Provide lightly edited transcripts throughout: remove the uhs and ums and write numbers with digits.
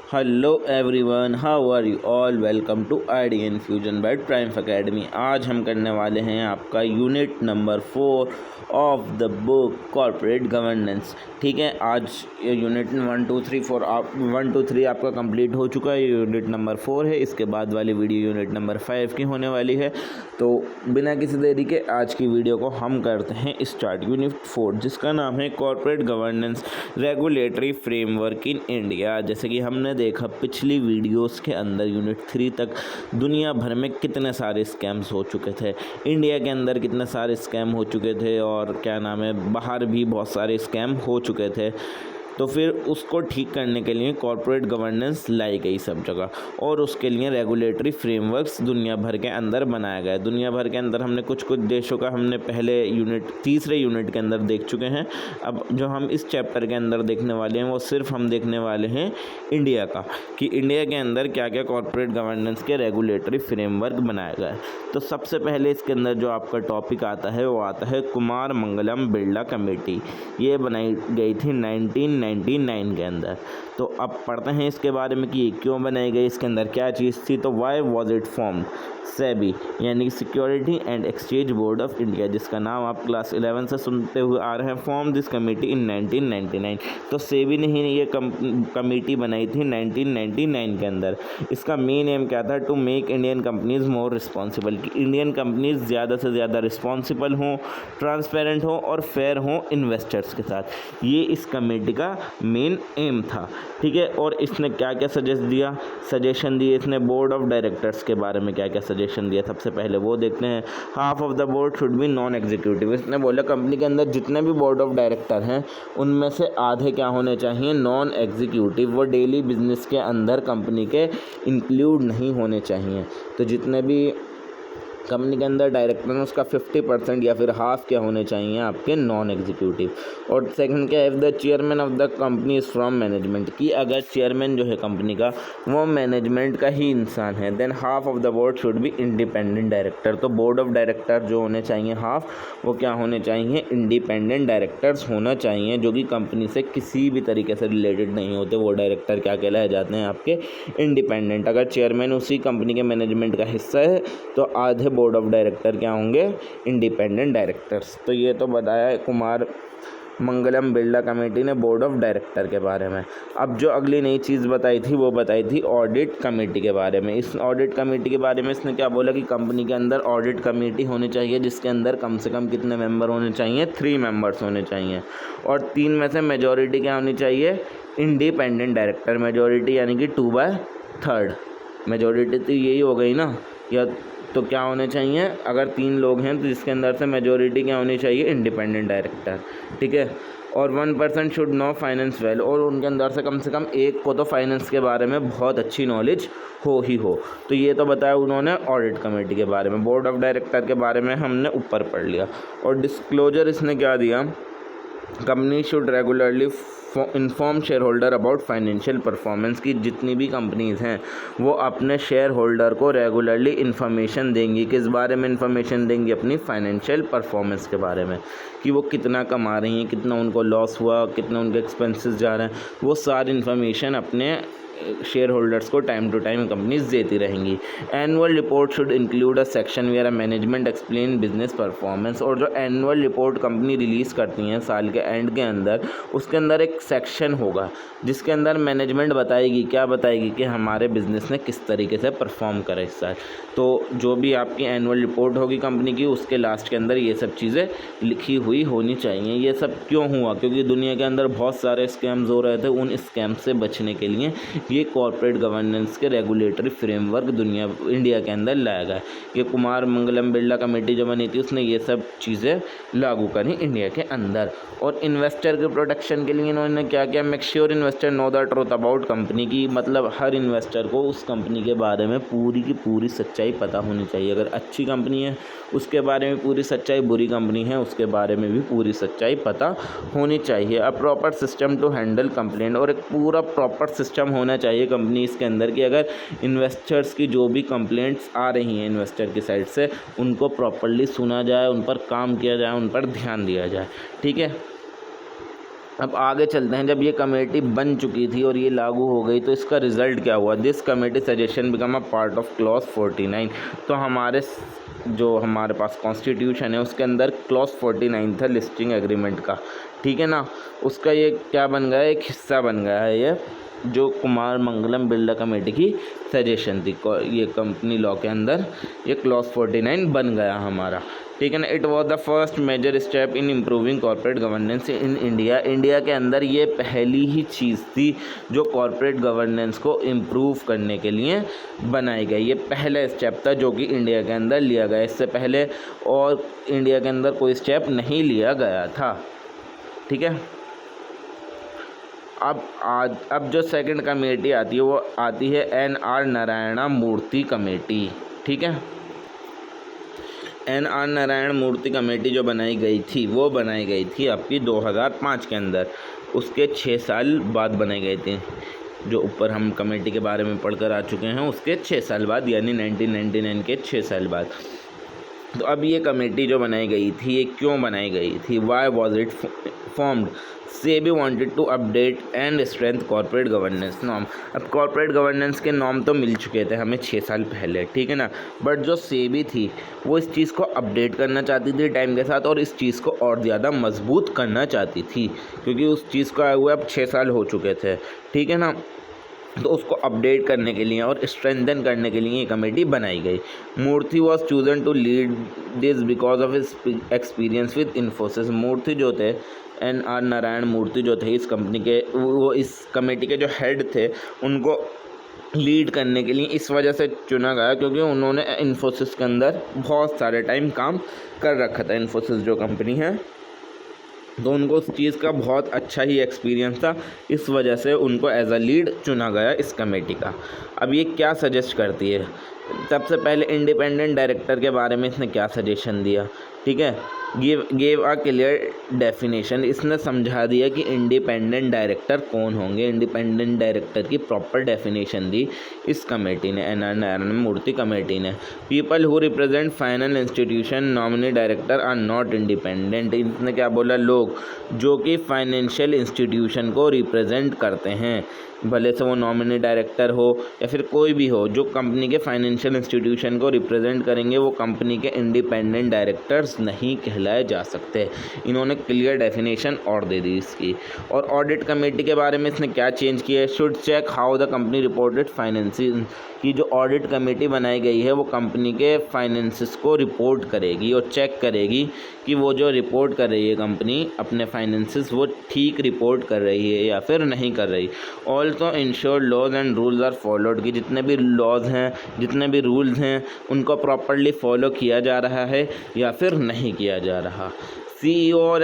Hello everyone, how are you all. Welcome to ID infusion by Triumph Academy. आज हम करने वाले हैं आपका unit number 4 of the book corporate governance. ठीक है, आज ये यूनिट 1 2 3 4 1 2 3 आपका कंप्लीट हो चुका है। यूनिट नंबर 4 है। इसके बाद वाली वीडियो यूनिट नंबर 5 की होने वाली है। तो बिना किसी देरी के आज की वीडियो को हम करते हैं स्टार्ट। यूनिट 4 जिसका नाम है corporate governance regulatory framework in India. जैसे कि हमने देखा पिछली वीडियोस के अंदर यूनिट 3 तक दुनिया भर में कितने सारे स्कैम्स हो चुके थे, इंडिया के अंदर कितने सारे स्कैम हो चुके थे और क्या नाम है बाहर भी बहुत सारे स्कैम हो चुके थे। तो फिर उसको ठीक करने के लिए कॉर्पोरेट गवर्नेंस लाई गई सब जगह और उसके लिए रेगुलेटरी फ्रेमवर्क्स दुनिया भर के अंदर बनाया गया। दुनिया भर के अंदर हमने कुछ देशों का हमने पहले तीसरे यूनिट के अंदर देख चुके हैं। अब जो हम इस चैप्टर के अंदर देखने वाले हैं वो सिर्फ हम देखने वाले हैं इंडिया का, कि इंडिया के अंदर क्या क्या कॉर्पोरेट गवर्नेंस के रेगुलेटरी फ्रेमवर्क बनाया गया है। तो सबसे पहले इसके अंदर जो आपका टॉपिक आता है वो आता है कुमार मंगलम बिरला कमेटी। ये बनाई गई थी 1999 के अंदर। तो अब पढ़ते हैं इसके बारे में कि क्यों बनाई गई, इसके अंदर क्या चीज़ थी। तो Y was it formed. SEBI यानी कि security and exchange board of India, जिसका नाम आप क्लास 11 से सुनते हुए आ रहे हैं, फॉर्म दिस कमेटी इन 1999। तो सेबी ने ही ये कमेटी बनाई थी 1999 के अंदर। इसका मेन एम क्या था, to make Indian companies more responsible, कि इंडियन कंपनीज ज़्यादा से ज़्यादा रिस्पॉन्सिबल हों, ट्रांसपेरेंट हों और फेयर हों इन्वेस्टर्स के साथ। ये इस कमेटी का मेन एम था। ठीक है, और इसने क्या क्या सजेशन दिए इसने बोर्ड ऑफ डायरेक्टर्स के बारे में क्या क्या सजेशन दिया, सबसे पहले वो देखते हैं। Half of the board should be non executive. इसने बोला कंपनी के अंदर जितने भी बोर्ड ऑफ डायरेक्टर हैं उनमें से आधे क्या होने चाहिए, नॉन एग्जीक्यूटिव। वो डेली बिजनेस के अंदर कंपनी के इंक्लूड नहीं होने चाहिए। तो जितने भी कंपनी के अंदर डायरेक्टर हैं उसका 50% या फिर हाफ क्या होने चाहिए आपके नॉन एग्जीक्यूटिव। और सेकंड क्या है, if the chairman of the company is from management, कि अगर चेयरमैन जो है कंपनी का वो मैनेजमेंट का ही इंसान है, than half of the board should be independent director. तो बोर्ड ऑफ डायरेक्टर जो होने चाहिए हाफ, वो क्या होने चाहिए, इंडिपेंडेंट डायरेक्टर्स होना चाहिए, जो कि कंपनी से किसी भी तरीके से रिलेटेड नहीं होते। वो डायरेक्टर क्या कहलाए जाते हैं आपके इंडिपेंडेंट। अगर चेयरमैन उसी कंपनी के मैनेजमेंट का हिस्सा है तो आधे बोर्ड ऑफ डायरेक्टर क्या होंगे, इंडिपेंडेंट डायरेक्टर्स। तो ये तो बताया कुमार मंगलम बिरला कमेटी ने बोर्ड ऑफ डायरेक्टर के बारे में। अब जो अगली नई चीज़ बताई थी वो बताई थी ऑडिट कमेटी के बारे में। इस ऑडिट कमेटी के बारे में इसने क्या बोला कि कंपनी के अंदर ऑडिट कमेटी होनी चाहिए जिसके अंदर कम से कम कितने मेंबर होने चाहिए, 3 मेंबर्स होने चाहिए। और 3 में से मेजॉरिटी क्या होनी चाहिए, इंडिपेंडेंट डायरेक्टर मेजॉरिटी, यानी कि 2/3 मेजॉरिटी। तो यही हो गई ना, या तो क्या होने चाहिए, अगर 3 लोग हैं तो जिसके अंदर से मेजॉरिटी क्या होनी चाहिए, इंडिपेंडेंट डायरेक्टर। ठीक है, और 1% शुड नो फाइनेंस वेल, और उनके अंदर से कम एक को तो फाइनेंस के बारे में बहुत अच्छी नॉलेज हो ही हो। तो ये तो बताया उन्होंने ऑडिट कमेटी के बारे में। बोर्ड ऑफ डायरेक्टर के बारे में हमने ऊपर पढ़ लिया। और डिस्क्लोजर इसने क्या दिया, company should regularly inform share holder about financial performance, की जितनी भी कंपनीज़ हैं वो अपने शेयर होल्डर को रेगुलरली इन्फॉर्मेशन देंगी। किस बारे में इन्फॉर्मेशन देंगी, अपनी फाइनेंशियल परफॉर्मेंस के बारे में, कि वो कितना कमा रही हैं, कितना उनको लॉस हुआ, कितना उनके एक्सपेंसेस जा रहे हैं, वो सारी इन्फॉर्मेशन अपने शेयर होल्डर्स को टाइम टू टाइम कंपनीज देती रहेंगी। Annual report should include a section where a management explain business performance, और जो एनुअल रिपोर्ट कंपनी रिलीज़ करती हैं साल के एंड के अंदर, उसके अंदर एक सेक्शन होगा जिसके अंदर मैनेजमेंट बताएगी, क्या बताएगी, कि हमारे बिज़नेस ने किस तरीके से परफॉर्म करा इस साल। तो जो भी आपकी एनुअल रिपोर्ट होगी कंपनी की, उसके लास्ट के अंदर ये सब चीज़ें लिखी हुई होनी चाहिए। ये सब क्यों हुआ, क्योंकि दुनिया के अंदर बहुत सारे स्कैम्स हो रहे थे। उन स्कैम से बचने के लिए ये कॉर्पोरेट गवर्नेंस के रेगुलेटरी फ्रेमवर्क इंडिया के अंदर लाया गया। ये कुमार मंगलम बिरला कमेटी जो बनी थी उसने ये सब चीज़ें लागू करी इंडिया के अंदर। और इन्वेस्टर के प्रोटेक्शन के लिए इन्होंने क्या किया, make sure investor know the truth about company की, मतलब हर इन्वेस्टर को उस कंपनी के बारे में पूरी की पूरी सच्चाई पता होनी चाहिए। अगर अच्छी कंपनी है उसके बारे में पूरी सच्चाई, बुरी कंपनी है उसके बारे में भी पूरी सच्चाई पता होनी चाहिए। A proper system to handle complaint, और एक पूरा प्रॉपर सिस्टम होना चाहिए कंपनीज़ के अंदर कि अगर इन्वेस्टर्स की जो भी कंप्लेंट्स आ रही हैं इन्वेस्टर की साइड से, उनको प्रॉपरली सुना जाए, उन पर काम किया जाए, उन पर ध्यान दिया जाए। ठीक है, अब आगे चलते हैं। जब ये कमेटी बन चुकी थी और ये लागू हो गई तो इसका रिज़ल्ट क्या हुआ? This committee suggestion become a part of clause 49। तो हमारे पास कॉन्स्टिट्यूशन है उसके अंदर क्लॉज 49 था लिस्टिंग एग्रीमेंट का, ठीक है ना। उसका ये क्या बन गया, एक हिस्सा बन गया है ये, जो कुमार मंगलम बिरला कमेटी की सजेशन थी। ये कंपनी लॉ के अंदर ये क्लॉज 49 बन गया हमारा, ठीक है ना। It was the first major step in improving corporate governance in India. India के अंदर ये पहली ही चीज़ थी जो कॉर्पोरेट गवर्नेंस को इम्प्रूव करने के लिए बनाई गई। ये पहला स्टेप था जो कि इंडिया के अंदर लिया गया। इससे पहले और इंडिया के अंदर कोई स्टेप नहीं लिया गया था, ठीक है। अब जो सेकंड कमेटी आती है वो आती है NR नारायण मूर्ति कमेटी, ठीक है। NR नारायण मूर्ति कमेटी जो बनाई गई थी वो बनाई गई थी आपकी 2005 के अंदर। उसके 6 साल बाद बनाई गई थी। जो ऊपर हम कमेटी के बारे में पढ़कर आ चुके हैं उसके 6 साल बाद, यानी 1999 के 6 साल बाद। तो अब ये कमेटी जो बनाई गई थी ये क्यों बनाई गई थी? Why was it formed? SEBI wanted to update and strength corporate governance norm. अब कॉर्पोरेट गवर्नेंस के नॉर्म तो मिल चुके थे हमें 6 साल पहले, ठीक है ना। बट जो सेबी थी वो इस चीज़ को अपडेट करना चाहती थी टाइम के साथ और इस चीज़ को और ज़्यादा मजबूत करना चाहती थी, क्योंकि उस चीज़ को आए हुए अब 6 साल हो चुके थे, ठीक है ना। तो उसको अपडेट करने के लिए और स्ट्रेंथन करने के लिए ये कमेटी बनाई गई। Murthy was chosen to lead this because of his experience with Infosys. Murthy जो थे, NR नारायण मूर्ति जो थे इस कंपनी के, वो इस कमेटी के जो हेड थे उनको लीड करने के लिए इस वजह से चुना गया क्योंकि उन्होंने इन्फोसिस के अंदर बहुत सारे टाइम काम कर रखा था। इन्फोसिस जो कंपनी है तो उनको उस चीज़ का बहुत अच्छा ही एक्सपीरियंस था, इस वजह से उनको एज अ लीड चुना गया इस कमेटी का। अब ये क्या सजेस्ट करती है? सबसे पहले इंडिपेंडेंट डायरेक्टर के बारे में इसने क्या सजेशन दिया, ठीक है। Gave a clear definition. इसने समझा दिया कि इंडिपेंडेंट डायरेक्टर कौन होंगे। इंडिपेंडेंट डायरेक्टर की प्रॉपर डेफिनेशन दी इस कमेटी ने, NR नारायण मूर्ति कमेटी ने। People who represent financial institution nominee director are not independent. इसने क्या बोला? लोग जो कि फाइनेंशियल इंस्टीट्यूशन को रिप्रेजेंट करते हैं, भले से वो नॉमिनी डायरेक्टर हो या फिर कोई भी हो, जो कंपनी के फाइनेंशियल इंस्टीट्यूशन को रिप्रेजेंट करेंगे वो कंपनी के इंडिपेंडेंट डायरेक्टर्स नहीं कहलाए जा सकते। इन्होंने क्लियर डेफिनेशन और दे दी इसकी। और ऑडिट कमेटी के बारे में इसने क्या चेंज किया है? Should check how the company reported finances. की जो ऑडिट कमेटी बनाई गई है वो कंपनी के फाइनेंसिस को रिपोर्ट करेगी और चेक करेगी कि वो जो रिपोर्ट कर रही है कंपनी अपने फाइनेंसिस वो ठीक रिपोर्ट कर रही है या फिर नहीं कर रही। Also ensure laws and rules are followed, की जितने भी लॉज हैं, जितने भी रूल्स हैं उनको प्रॉपरली फॉलो किया जा रहा है या फिर नहीं किया जा रहा। CEO और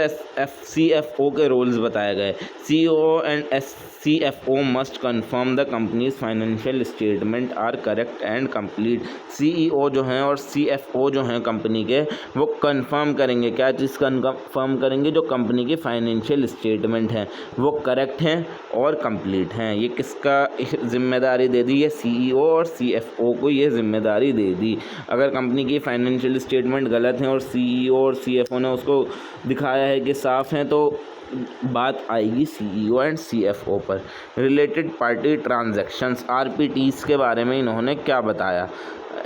CFO के रोल्स बताए गए। CEO and CFO must confirm the company's financial statement are correct and complete. CEO जो हैं और CFO जो हैं कंपनी के, वो कंफर्म करेंगे, क्या चीज़ कंफर्म करेंगे? जो कंपनी की फाइनेंशियल स्टेटमेंट हैं वो करेक्ट हैं और कंप्लीट हैं। ये किसका जिम्मेदारी दे दी? ये CEO और CFO को ये जिम्मेदारी दे दी। अगर कंपनी की फाइनेंशियल स्टेटमेंट गलत हैं और CEO और CFO ने उसको दिखाया है कि साफ़ हैं, तो बात आएगी CEO एंड CFO पर। रिलेटेड पार्टी ट्रांजैक्शंस RPTs के बारे में इन्होंने क्या बताया?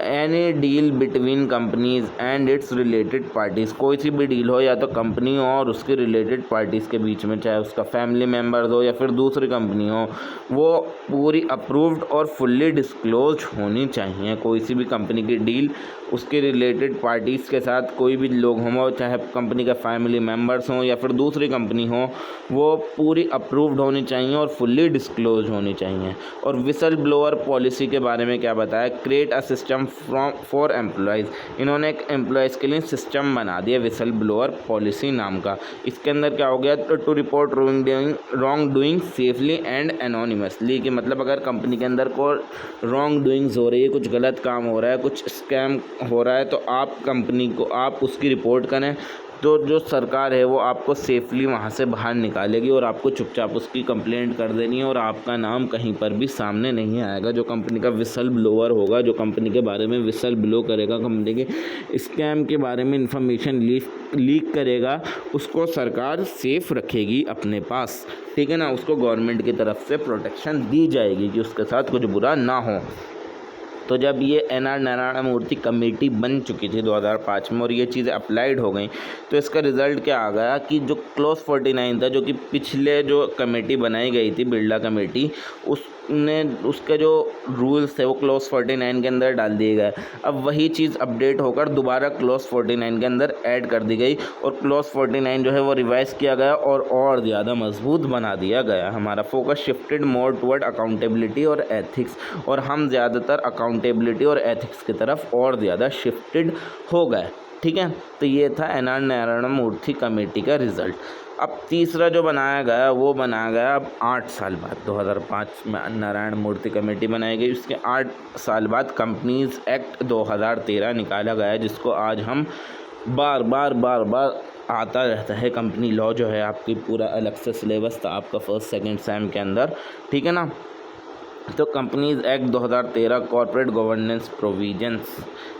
Any deal between companies and it's related parties. कोई सी भी डील हो या तो कंपनी हो और उसके रिलेटेड पार्टीज़ के बीच में, चाहे उसका फैमिली मेम्बर्स हो या फिर दूसरी कंपनी हो, वो पूरी अप्रूव्ड और फुल्ली डिस्क्लोज होनी चाहिए। कोई सी भी कंपनी की डील उसके रिलेटेड पार्टीज़ के साथ कोई भी लोग हों, चाहे कंपनी का फैमिली मेम्बर्स हों या फिर दूसरी कंपनी हो, वो पूरी अप्रूव्ड होनी चाहिए और फुल्ली डिस्क्लोज होनी चाहिए। और विसल ब्लोअर पॉलिसी के बारे में क्या बताया? Create a system for employees. इन्होंने एक एम्प्लॉयज़ के लिए सिस्टम बना दिया विसल ब्लोअर पॉलिसी नाम का। इसके अंदर क्या हो गया? तो to report wrongdoing safely and anonymously, कि मतलब अगर कंपनी के अंदर कोई रॉन्ग डूइंग्स हो रही है, कुछ गलत काम हो रहा है, कुछ स्कैम हो रहा है, तो आप कंपनी को आप उसकी रिपोर्ट करें तो जो सरकार है वो आपको सेफली वहाँ से बाहर निकालेगी और आपको चुपचाप उसकी कंप्लेंट कर देनी है और आपका नाम कहीं पर भी सामने नहीं आएगा। जो कंपनी का विसल ब्लोअर होगा, जो कंपनी के बारे में विसल ब्लो करेगा, कंपनी के स्कैम के बारे में इंफॉर्मेशन लीक करेगा, उसको सरकार सेफ रखेगी अपने पास, ठीक है ना। उसको गवर्नमेंट की तरफ से प्रोटेक्शन दी जाएगी कि उसके साथ कुछ बुरा ना हो। तो जब ये NR नारायण मूर्ति कमेटी बन चुकी थी 2005 में और ये चीज़ें अप्लाइड हो गई, तो इसका रिज़ल्ट क्या आ गया कि जो क्लॉज 49 था, जो कि पिछले जो कमेटी बनाई गई थी बिरला कमेटी, उसके जो रूल्स थे वो क्लॉज 49 के अंदर डाल दिए गए। अब वही चीज़ अपडेट होकर दोबारा क्लॉज 49 के अंदर ऐड कर दी गई और क्लॉज 49 जो है वो रिवाइज़ किया गया और ज़्यादा मजबूत बना दिया गया। हमारा फोकस शिफ्टेड मोर टुवर्ड अकाउंटेबिलिटी और एथिक्स, और हम ज़्यादातर अकाउंटेबिलिटी और एथिक्स की तरफ और ज़्यादा शिफ्टेड हो गए, ठीक है। तो ये था NR नारायण मूर्ति कमेटी का रिज़ल्ट। अब तीसरा जो बनाया गया वो बनाया गया अब 8 साल बाद, 2005 में नारायण मूर्ति कमेटी बनाई गई। उसके 8 साल बाद कंपनीज़ एक्ट 2013 निकाला गया, जिसको आज हम बार बार आता रहता है। कंपनी लॉ जो है आपकी पूरा अलग से सिलेबस था आपका फर्स्ट सेकंड सेम के अंदर, ठीक है ना। तो companies act 2013 corporate governance provisions,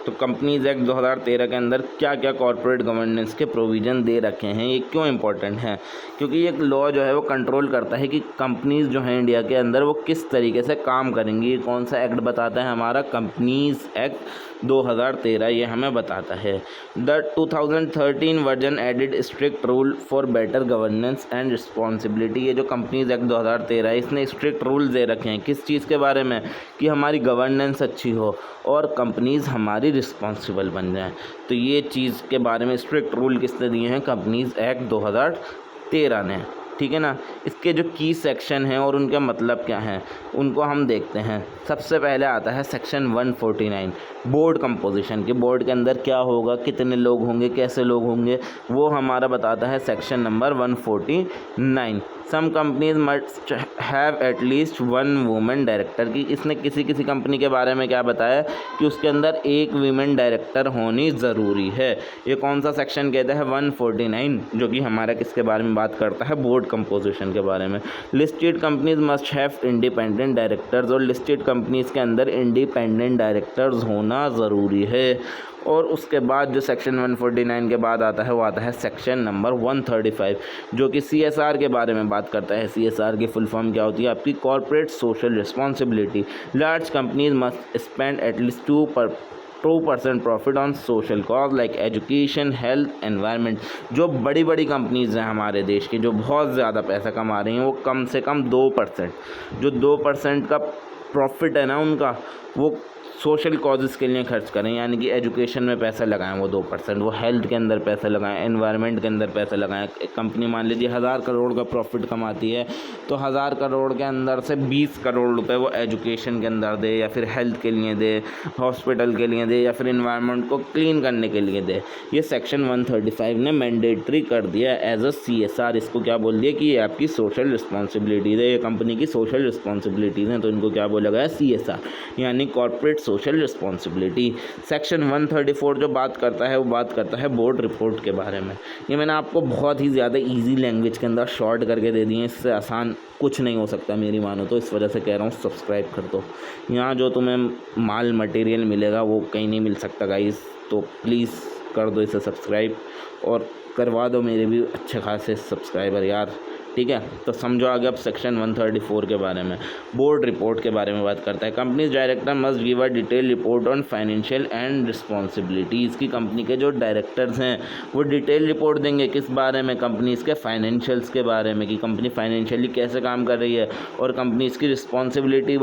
तो कंपनीज़ एक्ट 2013 के अंदर क्या क्या कॉर्पोरेट गवर्नेंस के प्रोविज़न दे रखे हैं। ये क्यों इंपॉर्टेंट है? क्योंकि ये लॉ जो है वो कंट्रोल करता है कि कंपनीज़ जो हैं इंडिया के अंदर वो किस तरीके से काम करेंगी। ये कौन सा एक्ट बताता है? हमारा कंपनीज़ एक्ट 2013 ये हमें बताता है। The 2013 version added strict rule for better governance and responsibility. ये जो कंपनीज़ एक्ट 2013 है इसने स्ट्रिक्ट रूल दे रखे हैं किस चीज़ के बारे में? कि हमारी गवर्नेंस अच्छी हो और कंपनीज़ हमारी रिस्पॉन्सिबल बन जाएं। तो ये चीज़ के बारे में स्ट्रिक्ट रूल किसने दिए हैं? कंपनीज़ एक्ट 2013 ने, ठीक है ना। इसके जो की सेक्शन हैं और उनका मतलब क्या है उनको हम देखते हैं। सबसे पहले आता है सेक्शन 149 बोर्ड कंपोजिशन के। बोर्ड के अंदर क्या होगा, कितने लोग होंगे, कैसे लोग होंगे, वो हमारा बताता है section number 149। Some companies must have at least 1 women director की। इसने किसी कंपनी के बारे में क्या बताया कि उसके अंदर एक वीमेन डायरेक्टर होनी ज़रूरी है। ये कौन सा सेक्शन कहता है? 149, जो कि हमारा किसके बारे में बात करता है? बोर्ड कंपोजिशन के बारे में। Listed companies must have independent directors, और लिस्टेड कंपनीज़ के अंदर इंडिपेंडेंट डायरेक्टर्स होना ज़रूरी है। और उसके बाद जो सेक्शन 149 के बाद आता है वो आता है सेक्शन नंबर 135, जो कि CSR के बारे में बात करता है। CSR की फुल फॉर्म क्या होती है आपकी? Corporate social responsibility. Large companies must spend at least 2% profit on social cause like education, health, environment. जो बड़ी कंपनीज़ हैं हमारे देश की, जो बहुत ज़्यादा पैसा कमा रही हैं, वो कम से कम 2%, जो 2% का प्रॉफिट है ना उनका, वो सोशल कॉजेज़ के लिए खर्च करें। यानी कि एजुकेशन में पैसा लगाएं वो 2%, वो हेल्थ के अंदर पैसा लगाएं, एनवायरनमेंट के अंदर पैसा लगाएं। एक कंपनी मान लीजिए 1000 करोड़ का प्रॉफिट कमाती है, तो 1000 करोड़ के अंदर से 20 करोड़ रुपए वो एजुकेशन के अंदर दे, या फिर हेल्थ के लिए दे, हॉस्पिटल के लिए दे, या फिर इन्वायरमेंट को क्लीन करने के लिए दे। ये सेक्शन 135 ने मैंडेटरी कर दिया एज अ CSR। इसको क्या बोल दिया कि ये आपकी सोशल रिस्पॉन्सिबिलिटीज़ है, ये कंपनी की सोशल रिस्पॉन्सिबिलिटीज़ हैं, तो इनको क्या बोला गया? CSR, यानी कॉर्पोरेट सोशल रिस्पॉन्सिबिलिटी। सेक्शन 134 जो बात करता है वो बात करता है बोर्ड रिपोर्ट के बारे में। ये मैंने आपको बहुत ही ज़्यादा इजी लैंग्वेज के अंदर शॉर्ट करके दे दिए हैं, इससे आसान कुछ नहीं हो सकता मेरी मानो तो, इस वजह से कह रहा हूँ सब्सक्राइब कर दो। यहाँ जो तुम्हें माल मटेरियल मिलेगा वो कहीं नहीं मिल सकता गाइस, तो प्लीज़ कर दो इसे सब्सक्राइब और करवा दो मेरे भी अच्छे खासे सब्सक्राइबर यार, ठीक है। तो समझो आगे अब सेक्शन 134 के बारे में, बोर्ड रिपोर्ट के बारे में बात करता है। Companies director must give a detail report on financial and responsibilities की। कंपनी के जो डायरेक्टर्स हैं वो डिटेल रिपोर्ट देंगे किस बारे में? कंपनीज़ के फाइनेंशियल्स के बारे में, कि कंपनी फाइनेंशियली कैसे काम कर रही है और कंपनीज़ की रिस्पॉन्सिबिलिटी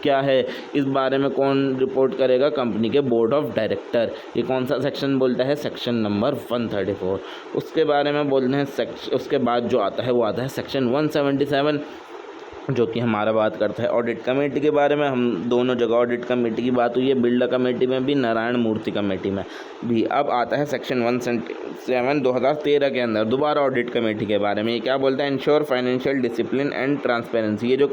क्या है, इस बारे में कौन रिपोर्ट करेगा? कंपनी के बोर्ड ऑफ डायरेक्टर। ये कौन सा सेक्शन बोलता है? Section number 134। उसके बारे में बोलते हैं उसके बाद जो आता है वो आता है सेक्शन 177 जो कि हमारा बात करता है ऑडिट कमेटी के बारे में। हम दोनों जगह ऑडिट कमेटी की बात हुई है, बिरला कमेटी में भी, नारायण मूर्ति कमेटी में भी। अब आता है सेक्शन 177 2013 के अंदर दोबारा ऑडिट कमेटी के बारे में। ये क्या बोलता है? Ensure financial discipline and transparency. ये जो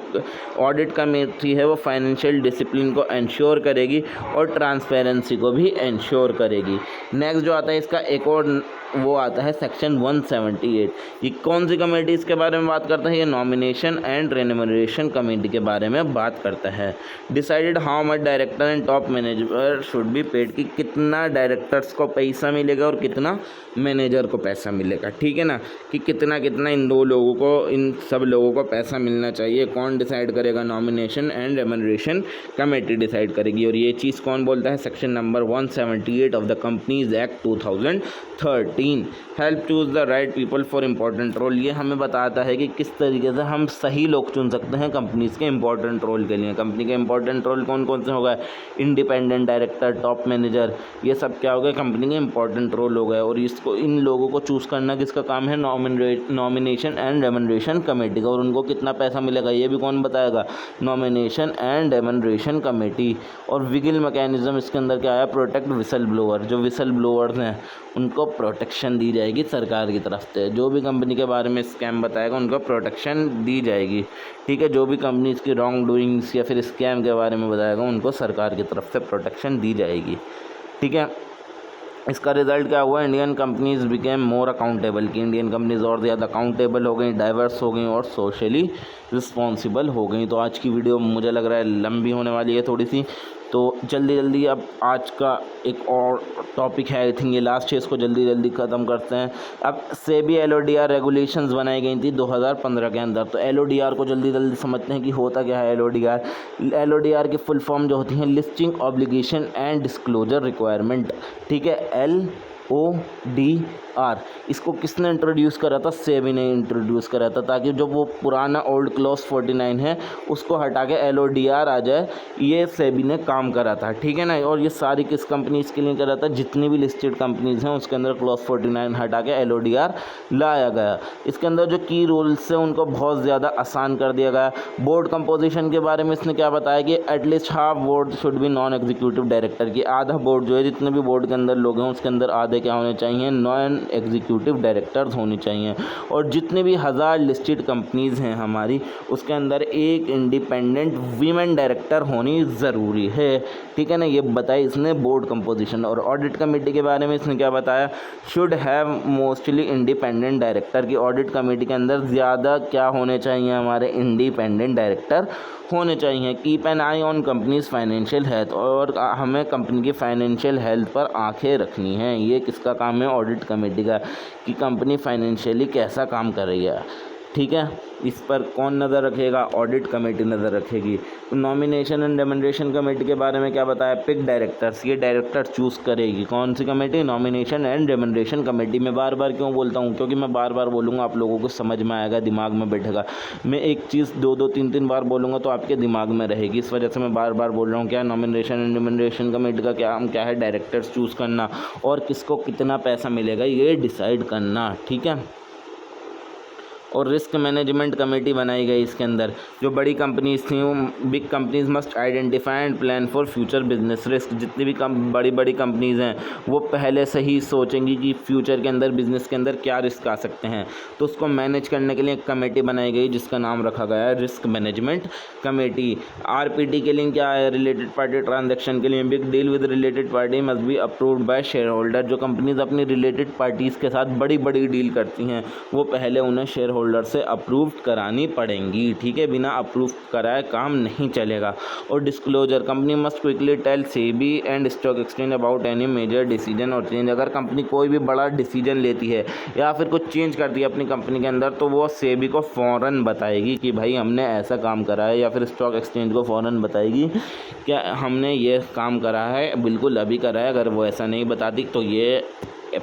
ऑडिट कमेटी है वो फाइनेंशियल डिसिप्लिन को इंश्योर करेगी और ट्रांसपेरेंसी को भी इंश्योर करेगी। नेक्स्ट जो आता है इसका एक और वो आता है सेक्शन 178। ये कौन सी कमेटी इसके बारे में बात करता है? ये नॉमिनेशन एंड रेन्यूमरेशन कमेटी के बारे में बात करता है। Decided how much director and top manager should be paid, कि कितना डायरेक्टर्स को पैसा मिलेगा और कितना मैनेजर को पैसा मिलेगा। ठीक है ना, कि कितना कितना इन दो लोगों को, इन सब लोगों को पैसा मिलना चाहिए। कौन डिसाइड करेगा? Nomination and remuneration committee decide करेगी। और ये चीज़ कौन बोलता है? Section number 178 of the companies act 2013। Help choose the right people for important role. ये हमें बताता है कि किस तरीके से हम सही लोग चुन सकते हैं कंपनीज़ के इंपॉर्टेंट रोल के लिए। कंपनी के इंपॉर्टेंट रोल कौन कौन से हो गए? इंडिपेंडेंट डायरेक्टर, टॉप मैनेजर, ये सब क्या हो गए? कंपनी के इंपॉर्टेंट रोल हो गए। और इसको, इन लोगों को चूज़ करना किसका काम है? नॉमिनेशन एंड रेम्यूनरेशन कमेटी का। और उनको कितना पैसा मिलेगा ये भी कौन बताएगा? Nomination and remuneration committee. और विगिल मैकेनिज्म इसके अंदर क्या आया? Protect whistle blower. जो विसल ब्लोअर्स हैं उनको प्रोटेक्शन दी जाएगी सरकार की तरफ से। जो भी कंपनी के बारे में स्कैम बताएगा उनको प्रोटेक्शन दी जाएगी। ठीक है, जो भी कंपनी इसकी रॉन्ग डूइंग्स या फिर स्कैम के बारे में बताएगा उनको सरकार की तरफ से प्रोटेक्शन दी जाएगी। ठीक है, इसका रिजल्ट क्या हुआ? Indian companies became more accountable, कि इंडियन कंपनीज और ज़्यादा अकाउंटेबल हो गई, डाइवर्स हो गई और सोशली रिस्पॉन्सिबल हो गई। तो आज की वीडियो मुझे लग रहा है लंबी होने वाली है थोड़ी सी, तो जल्दी जल्दी अब आज का एक और टॉपिक है, आई थिंक ये लास्ट है, इसको जल्दी जल्दी ख़त्म करते हैं। अब सेबी LODR रेगुलेशंस बनाई गई थी 2015 के अंदर। तो LODR को जल्दी जल्दी समझते हैं कि होता क्या है LODR। LODR की फुल फॉर्म जो होती है listing obligation and disclosure requirement. ठीक है, LODR इसको किसने इंट्रोड्यूस करा था? सेबी ने इंट्रोड्यूस करा था, ताकि जो वो पुराना ओल्ड क्लॉज 49 है उसको हटा के LODR आ जाए। ये सेबी ने काम करा था। ठीक है ना, और ये सारी किस कंपनीज़ के लिए करा था? जितनी भी लिस्टेड कंपनीज़ हैं उसके अंदर क्लॉज 49 हटा के LODR लाया गया। इसके अंदर जो की रूल्स हैं उनको बहुत ज़्यादा आसान कर दिया गया। बोर्ड कंपोजिशन के बारे में इसने क्या बताया कि at least half board should be non executive director, की आधा बोर्ड जो है, जितने भी बोर्ड के अंदर लोग हैं उसके अंदर आधे क्या होने चाहिए? नॉन एग्जीक्यूटिव डायरेक्टर्स होने चाहिए। और जितनी भी 1000 लिस्टेड कंपनीज़ हैं हमारी उसके अंदर एक इंडिपेंडेंट वीमेन डायरेक्टर होनी ज़रूरी है। ठीक है ना, ये बताई इसने बोर्ड कंपोजिशन। और ऑडिट कमेटी के बारे में इसने क्या बताया? Should have mostly independent director, की ऑडिट कमेटी के अंदर ज़्यादा क्या होने चाहिए? हमारे इंडिपेंडेंट डायरेक्टर होने चाहिए। Keep an I on companies financial health, और हमें कंपनी की फाइनेंशियल हेल्थ पर आंखें रखनी हैं। ये किसका काम है? ऑडिट कमेटी का, कि कंपनी फाइनेंशियली कैसा काम कर रही है। ठीक है, इस पर कौन नज़र रखेगा? ऑडिट कमेटी नज़र रखेगी। नॉमिनेशन एंड रेम्यूनरेशन कमेटी के बारे में क्या बताया? पिक डायरेक्टर्स, ये डायरेक्टर चूज़ करेगी। कौन सी committee? Nomination and remuneration committee. मैं बार बार क्यों बोलता हूँ? क्योंकि मैं बार बार बोलूँगा आप लोगों को समझ में आएगा, दिमाग में बैठेगा। मैं एक चीज़ 2-2 3-3 बार बोलूँगा तो आपके दिमाग में रहेगी, इस वजह से मैं बार बार बोल रहा हूँ। क्या नॉमिनेशन एंड रेम्यूनरेशन कमेटी का क्या है? डायरेक्टर्स चूज़ करना और किसको कितना पैसा मिलेगा ये डिसाइड करना। ठीक है, और रिस्क मैनेजमेंट कमेटी बनाई गई इसके अंदर। जो बड़ी कंपनीज थी, big companies must identify and plan for future business risk. जितनी भी बड़ी बड़ी कंपनीज हैं वो पहले से ही सोचेंगी कि फ्यूचर के अंदर, बिजनेस के अंदर क्या रिस्क आ सकते हैं। तो उसको मैनेज करने के लिए एक कमेटी बनाई गई जिसका नाम रखा गया है रिस्क मैनेजमेंट कमेटी। RPT के लिए क्या है? रिलेटेड पार्टी ट्रांजेक्शन के लिए big deal with related party must be approved by share holder. जो कंपनीज अपनी रिलेटेड पार्टीज़ के साथ बड़ी बड़ी डील करती हैं वो पहले उन्हें शेयर होल्डर से अप्रूव करानी पड़ेंगी। ठीक है, बिना अप्रूव कराए काम नहीं चलेगा। और disclosure, company must quickly tell SEBI and stock exchange about any major decision और चेंज। अगर कंपनी कोई भी बड़ा डिसीजन लेती है या फिर कुछ चेंज करती है अपनी कंपनी के अंदर तो वो सेबी को फ़ौरन बताएगी कि भाई हमने ऐसा काम करा है, या फिर स्टॉक एक्सचेंज को फ़ौरन बताएगी क्या हमने ये काम करा है, बिल्कुल अभी करा है। अगर वो ऐसा नहीं बताती तो ये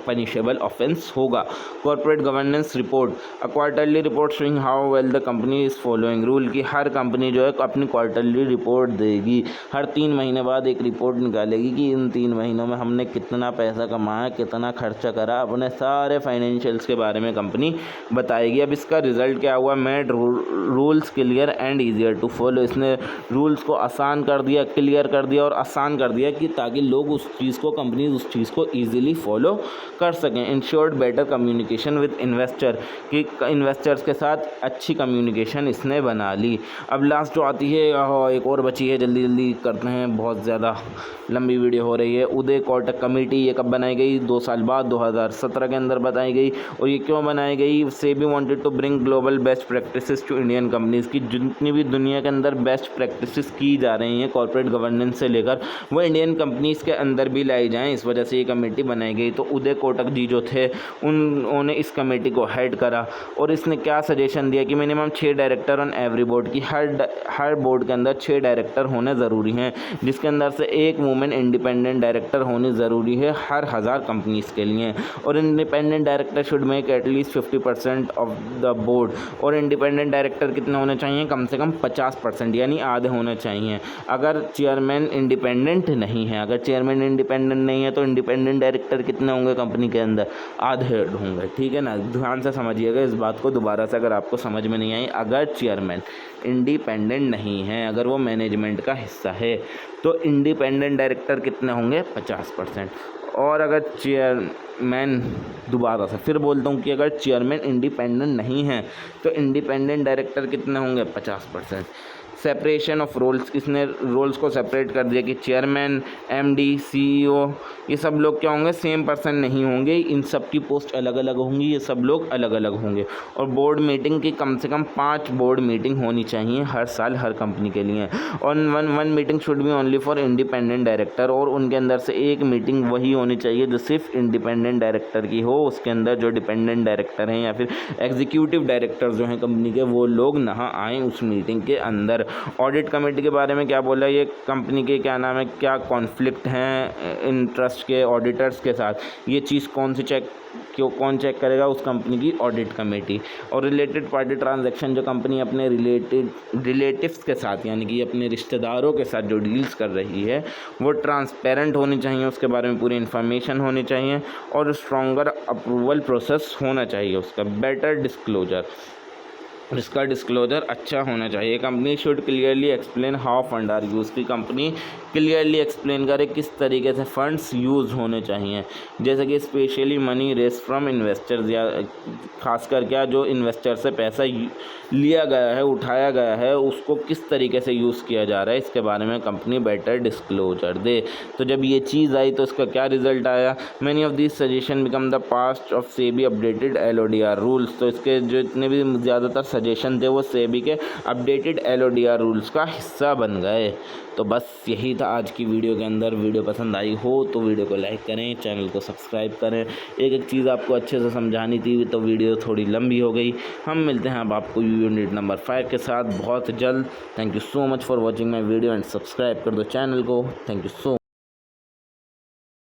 पनिशेबल ऑफेंस होगा। Corporate governance report, a quarterly report showing how well the company is following rule, की हर कंपनी जो है अपनी क्वार्टरली रिपोर्ट देगी, हर 3 महीने बाद एक रिपोर्ट निकालेगी कि इन 3 महीनों में हमने कितना पैसा कमाया, कितना खर्चा करा, अपने सारे फाइनेंशियल्स के बारे में कंपनी बताएगी। अब इसका रिजल्ट क्या हुआ, made rules clear and easier to follow, इसने रूल्स को आसान कर दिया, क्लियर कर दिया और आसान कर दिया कि ताकि लोग उस चीज़ को, कंपनी उस चीज़ को ईजिली फॉलो कर सकें। Insured better communication with investor, कि इन्वेस्टर्स के साथ अच्छी कम्युनिकेशन इसने बना ली। अब लास्ट जो आती है, एक और बची है, जल्दी जल्दी करते हैं, बहुत ज़्यादा लंबी वीडियो हो रही है। उदय कोटक कमेटी, ये कब बनाई गई, 2 साल बाद 2017 के अंदर बनाई गई। और ये क्यों बनाई गई, SEBI wanted to bring global best practices to Indian companies, की जितनी भी दुनिया के अंदर बेस्ट प्रैक्टिसेस की जा रही हैं कॉर्पोरेट गवर्नेंस से लेकर, वो इंडियन कंपनीज़ के अंदर भी लाई जाएँ, इस वजह से ये कमेटी बनाई गई। तो उदय कोटक जी जो थे, उन्होंने इस कमेटी को हेड करा और इसने क्या सजेशन दिया कि minimum 6 director on every board, की हर बोर्ड के अंदर 6 डायरेक्टर होने ज़रूरी हैं, जिसके अंदर से एक वुमेन इंडिपेंडेंट डायरेक्टर होनी ज़रूरी है हर 1000 कंपनीज़ के लिए। और independent director should make at least 50% of the board, और इंडिपेंडेंट डायरेक्टर कितने होने चाहिए, कम से कम 50%, यानी आधे होने चाहिए। अगर चेयरमैन इंडिपेंडेंट नहीं है, अगर चेयरमैन इंडिपेंडेंट नहीं है तो इंडिपेंडेंट डायरेक्टर कितने होंगे कंपनी के अंदर, आधे होंगे। ठीक है ना, ध्यान से समझिएगा इस बात को दोबारा से, अगर आपको समझ में नहीं आई। अगर चेयरमैन इंडिपेंडेंट नहीं है, अगर वो मैनेजमेंट का हिस्सा है, तो इंडिपेंडेंट डायरेक्टर कितने होंगे, 50%। और अगर चेयरमैन, दोबारा से फिर बोलता हूँ कि अगर चेयरमैन इंडिपेंडेंट नहीं है तो इंडिपेंडेंट डायरेक्टर कितने होंगे, 50%। सेपरेशन ऑफ रोल्स, इसने रोल्स को सेपरेट कर दिया कि चेयरमैन, एमडी, सीईओ, ये सब लोग क्या होंगे, सेम पर्सन नहीं होंगे, इन सब की पोस्ट अलग अलग होंगी, ये सब लोग अलग अलग होंगे। और बोर्ड मीटिंग की कम से कम 5 बोर्ड मीटिंग होनी चाहिए हर साल हर कंपनी के लिए। और one meeting should be only for independent director, और उनके अंदर से एक मीटिंग वही होनी चाहिए जो सिर्फ इंडिपेंडेंट डायरेक्टर की हो, उसके अंदर जो डिपेंडेंट डायरेक्टर हैं या फिर एग्जीक्यूटिव डायरेक्टर जो हैं कंपनी के, वो लोग ना आएँ उस मीटिंग के अंदर। ऑडिट कमेटी के बारे में क्या बोला, ये कंपनी के क्या नाम है, क्या कॉन्फ्लिक्ट हैं इंटरेस्ट के ऑडिटर्स के साथ, ये चीज़ कौन कौन चेक करेगा, उस कंपनी की ऑडिट कमेटी। और रिलेटेड पार्टी ट्रांजैक्शन, जो कंपनी अपने रिलेटिव्स के साथ, यानी कि अपने रिश्तेदारों के साथ जो डील्स कर रही है, वो ट्रांसपेरेंट होनी चाहिए, उसके बारे में पूरी इन्फॉर्मेशन होनी चाहिए। और स्ट्रॉन्गर अप्रूवल प्रोसेस होना चाहिए उसका, बेटर डिस्क्लोजर, इसका डिस्क्लोजर अच्छा होना चाहिए। Company should clearly explain how fund are use, की कंपनी क्लियरली एक्सप्लेन करे किस तरीके से फंड्स यूज़ होने चाहिए, जैसे कि specially money raise from investors, या खासकर क्या जो इन्वेस्टर से पैसा लिया गया है, उठाया गया है, उसको किस तरीके से यूज़ किया जा रहा है, इसके बारे में कंपनी बेटर डिस्क्लोजर दे। तो जब ये चीज़ आई तो इसका क्या रिजल्ट आया, many of this suggestion become the past of SEBI updated LODR rules, तो इसके जो इतने भी ज़्यादातर सजेशन थे वो सेबी के अपडेटेड LODR रूल्स का हिस्सा बन गए। तो बस यही था आज की वीडियो के अंदर। वीडियो पसंद आई हो तो वीडियो को लाइक करें, चैनल को सब्सक्राइब करें। एक एक चीज़ आपको अच्छे से समझानी थी तो वीडियो थोड़ी लंबी हो गई। हम मिलते हैं अब आपको यूनिट नंबर 5 के साथ बहुत जल्द। Thank you so much for watching my video and subscribe कर दो चैनल को। Thank you so